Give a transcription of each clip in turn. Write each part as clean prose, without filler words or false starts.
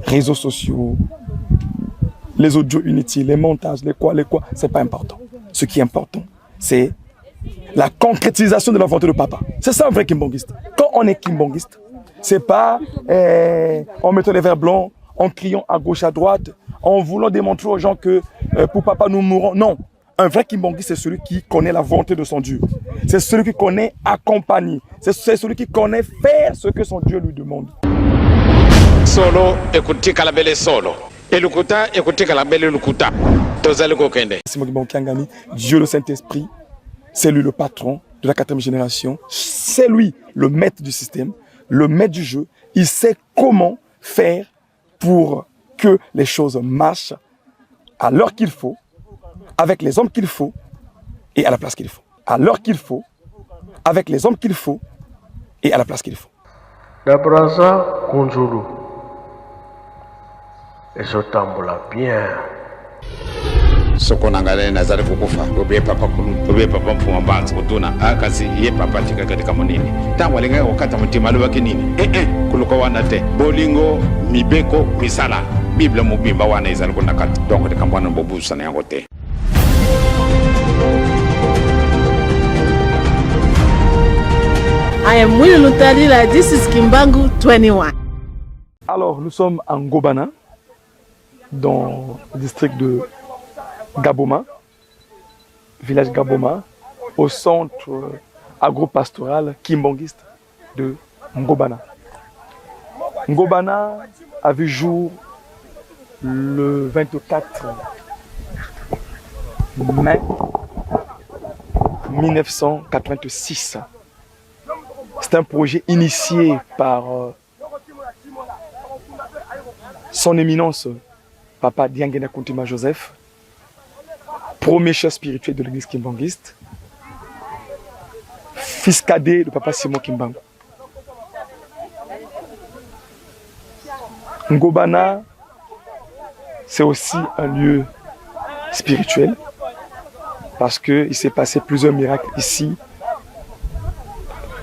réseaux sociaux, les audios inutiles, les montages, les quoi, c'est pas important. Ce qui est important, c'est la concrétisation de la volonté de papa. C'est ça un vrai kimbangiste. Quand on est kimbangiste, c'est pas en mettant les verres blancs, en criant à gauche, à droite, en voulant démontrer aux gens que pour papa nous mourrons. Non, un vrai kimbangiste, c'est celui qui connaît la volonté de son Dieu. C'est celui qui connaît accompagner. C'est celui qui connaît faire ce que son Dieu lui demande. Solo écoutez Kalabele solo. Et Lukuta écoutez Kalabele Lukuta. Tozali kokende. Dieu le Saint-Esprit, c'est lui le patron de la 4e génération. C'est lui le maître du système, le maître du jeu. Il sait comment faire pour que les choses marchent à l'heure qu'il faut, avec les hommes qu'il faut et à la place qu'il faut. À l'heure qu'il faut, avec les hommes qu'il faut et à la place qu'il faut. D'abraza Kunjulu. Et je tambola bien. Sokonangale nazali kukufa obe papa kulu obe papa mfuma banzi kutuna akazi ye papa tika katika monini tangu alinga wakati mutima lo wakinini kuluko wana te bolingo mibeko misala biblia mubimba wana izali kunakati donc tikambwana bobusa na yango te. I am Willie Lutalila, this is Kimbangu 21. Alors nous sommes en Ngobana, dans le district de Gaboma, village Gaboma, au centre agro-pastoral kimbangiste de Ngobana. Ngobana a vu jour le 24 mai 1986. C'est un projet initié par son éminence, Papa Diangena Kuntima Joseph, premier chef spirituel de l'église kimbangiste, fils cadet de Papa Simon Kimbangu. Ngobana, c'est aussi un lieu spirituel parce qu'il s'est passé plusieurs miracles ici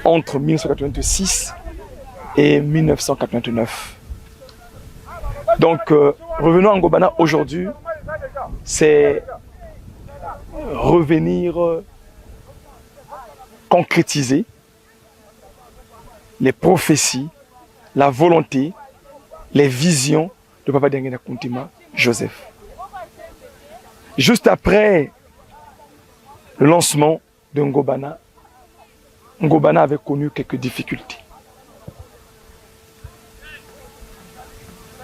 entre 1986 et 1989. Donc, revenons à Ngobana aujourd'hui, c'est revenir concrétiser les prophéties, la volonté, les visions de Papa Diangena Kuntima Joseph. Juste après le lancement de Ngobana, Ngobana avait connu quelques difficultés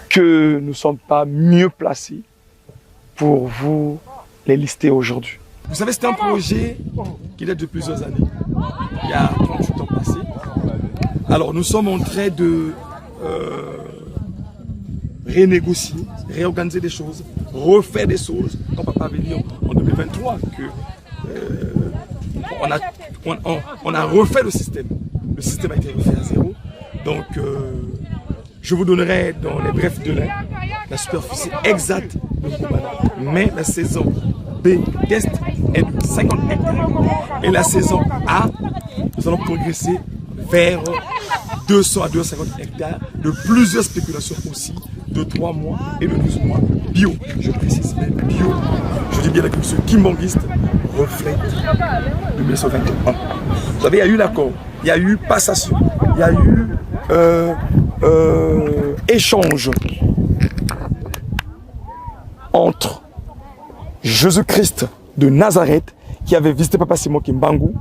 que nous ne sommes pas mieux placés pour vous les lister aujourd'hui. Vous savez, c'est un projet qui date de plusieurs années. Il y a 38 ans passés. Alors nous sommes en train de renégocier, réorganiser des choses, refaire des choses. Quand Papa avait dit en 2023 que on a refait le système. Le système a été refait à zéro. Donc je vous donnerai dans les brefs délais la superficie exacte de Ngobana. Mais la saison B test est de 50 hectares. Et la saison A, nous allons progresser vers 200 à 250 hectares de plusieurs spéculations aussi, de 3 mois et de 12 mois bio. Je précise même bio. Je dis bien que ce kimbangiste reflète de 1921. Vous savez, il y a eu l'accord, il y a eu passation, il y a eu échange entre Jésus-Christ de Nazareth qui avait visité Papa Simon Kimbangu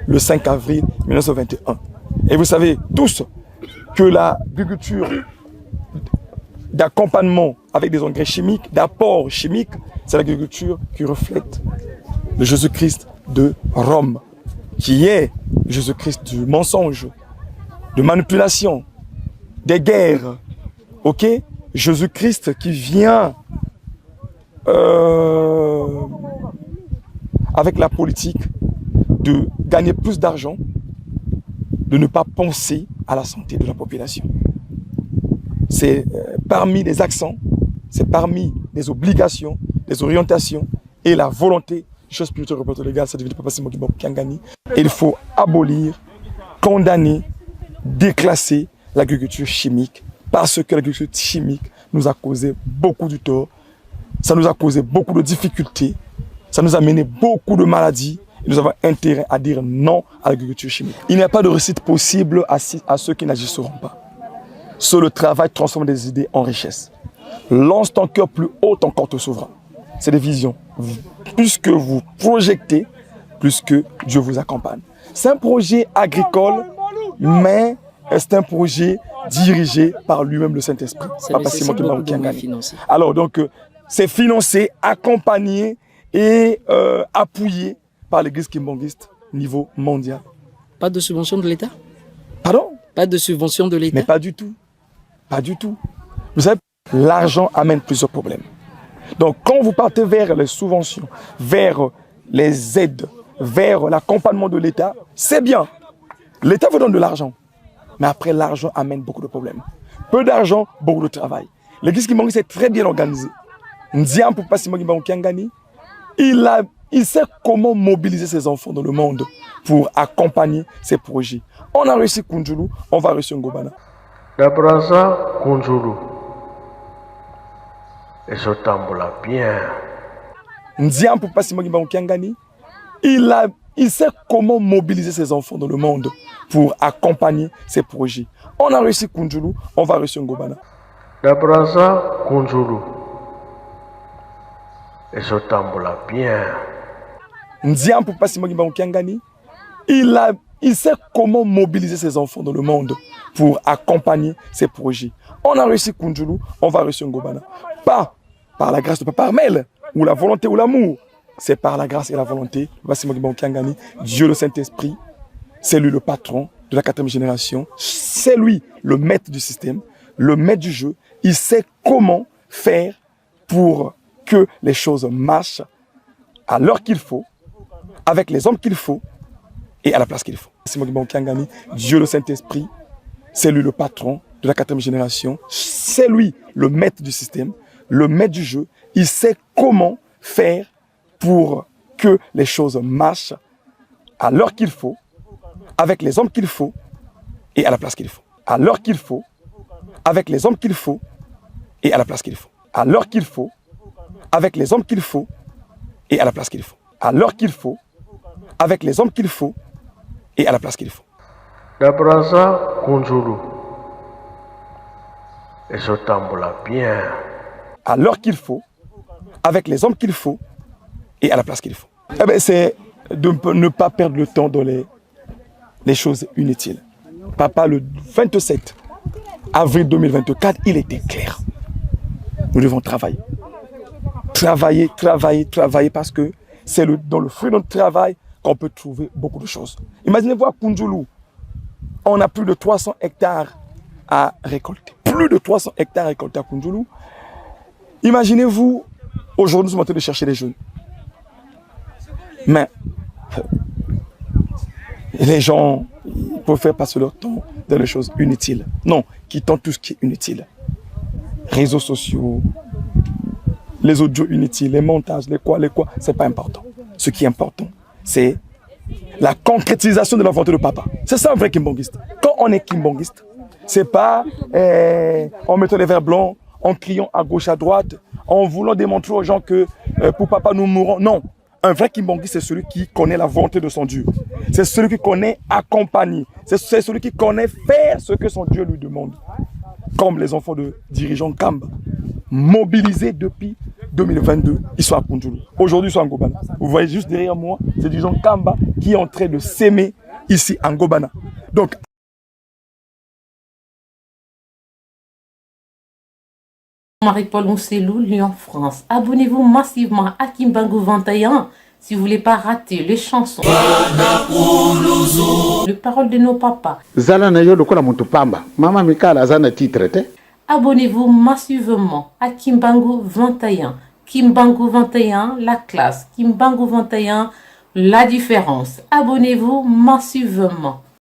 le 5 avril 1921. Et vous savez tous que l'agriculture d'accompagnement avec des engrais chimiques, d'apport chimique, c'est l'agriculture qui reflète le Jésus-Christ de Rome, qui est Jésus-Christ du mensonge, de manipulation, des guerres, ok? Jésus-Christ qui vient avec la politique de gagner plus d'argent, de ne pas penser à la santé de la population. C'est parmi les accents, c'est parmi les obligations, les orientations et la volonté du chef spirituel représentant légal, c'est de Papa Simon Kiangani. Il faut abolir, condamner, déclasser l'agriculture chimique parce que l'agriculture chimique nous a causé beaucoup de tort, ça nous a causé beaucoup de difficultés, ça nous a mené beaucoup de maladies. Et nous avons intérêt à dire non à l'agriculture chimique. Il n'y a pas de réussite possible à ceux qui n'agisseront pas. Seul le travail transforme des idées en richesse. Lance ton cœur plus haut, ton corps te sauvera. C'est des visions. Plus que vous projetez, plus que Dieu vous accompagne. C'est un projet agricole, mais c'est un projet dirigé par lui-même le Saint-Esprit. Papa Simon Kimbangou. Alors donc, c'est financé, accompagné et appuyé par l'église kimbanguiste niveau mondial. Pas de subvention de l'État? Pardon? Pas de subvention de l'État? Mais pas du tout. Pas du tout. Vous savez, l'argent amène plusieurs problèmes. Donc quand vous partez vers les subventions, vers les aides, vers l'accompagnement de l'État, c'est bien. L'État vous donne de l'argent. Mais après, l'argent amène beaucoup de problèmes. Peu d'argent, beaucoup de travail. L'église kimbanguiste est très bien organisée. Ndiam Papa Simon Kimbangou, il sait comment mobiliser ses enfants dans le monde pour accompagner ses projets. On a réussi Kunjulu, on va réussir Ngobana. Dabraza Kunjulu. Et je tambola bien. Ndiam Papa Simon Kimbangou, il sait comment mobiliser ses enfants dans le monde pour accompagner ses projets. On a réussi Kunjulu, on va réussir Ngobana. Dabraza Kunjulu. Et je tambola bien. Ndiam Papa Simon Kimbangou, il sait comment mobiliser ses enfants dans le monde pour accompagner ses projets. On a réussi Kunjulu, on va réussir Ngobana. Pas par la grâce de Papa Armel, ou la volonté ou l'amour. C'est par la grâce et la volonté. Papa Simon Kimbangou, Dieu le Saint-Esprit, c'est lui le patron de la 4e génération. C'est lui le maître du système, le maître du jeu. Il sait comment faire pour que les choses marchent à l'heure qu'il faut, avec les hommes qu'il faut et à la place qu'il faut. Simon Kimbangou, Dieu le Saint-Esprit, c'est lui le patron de la 4e génération. C'est lui le maître du système, le maître du jeu. Il sait comment faire pour que les choses marchent à l'heure qu'il faut, avec les hommes qu'il faut et à la place qu'il faut. À l'heure qu'il faut, avec les hommes qu'il faut et à la place qu'il faut. À l'heure qu'il faut, avec les hommes qu'il faut et à la place qu'il faut. À l'heure qu'il faut, avec les hommes qu'il faut et à la place qu'il faut. Dabraza Kunjulu. Et je tambola bien. À l'heure qu'il faut, avec les hommes qu'il faut et à la place qu'il faut. Eh bien, c'est de ne pas perdre le temps dans les choses inutiles. Papa, le 27 avril 2024, il était clair. Nous devons travailler. Travailler, travailler, travailler, parce que c'est dans le fruit de notre travail qu'on peut trouver beaucoup de choses. Imaginez-vous à Kunjulu, on a plus de 300 hectares à récolter. Plus de 300 hectares à récolter à Kunjulu. Imaginez-vous, aujourd'hui, nous sommes en train de chercher des jeunes. Mais les gens peuvent faire passer leur temps dans les choses inutiles. Non, quittons tout ce qui est inutile. Réseaux sociaux, les audios inutiles, les montages, les quoi, c'est pas important. Ce qui est important, c'est la concrétisation de la volonté de papa. C'est ça un vrai kimbanguiste. Quand on est kimbanguiste, c'est pas en mettant les verres blancs, en criant à gauche, à droite, en voulant démontrer aux gens que pour papa nous mourrons. Non, un vrai kimbanguiste, c'est celui qui connaît la volonté de son Dieu. C'est celui qui connaît accompagner. C'est celui qui connaît faire ce que son Dieu lui demande. Comme les enfants de dirigeants Kamba, mobilisés depuis 2022, ils sont à Kunjulu. Aujourd'hui, ils sont à Ngobana. Vous voyez juste derrière moi, c'est des gens Kamba qui est en train de s'aimer ici à Ngobana. Donc, Marie-Paul Mousselou, Lyon, France. Abonnez-vous massivement à Kimbangou 21 si vous voulez pas rater les chansons. Les paroles de nos papas. Zala na yo lokola mutu pamba. Mama Mikala zana titre te. Abonnez-vous massivement à Kimbangou 21. Kimbangou 21, la classe. Kimbangou 21, la différence. Abonnez-vous massivement.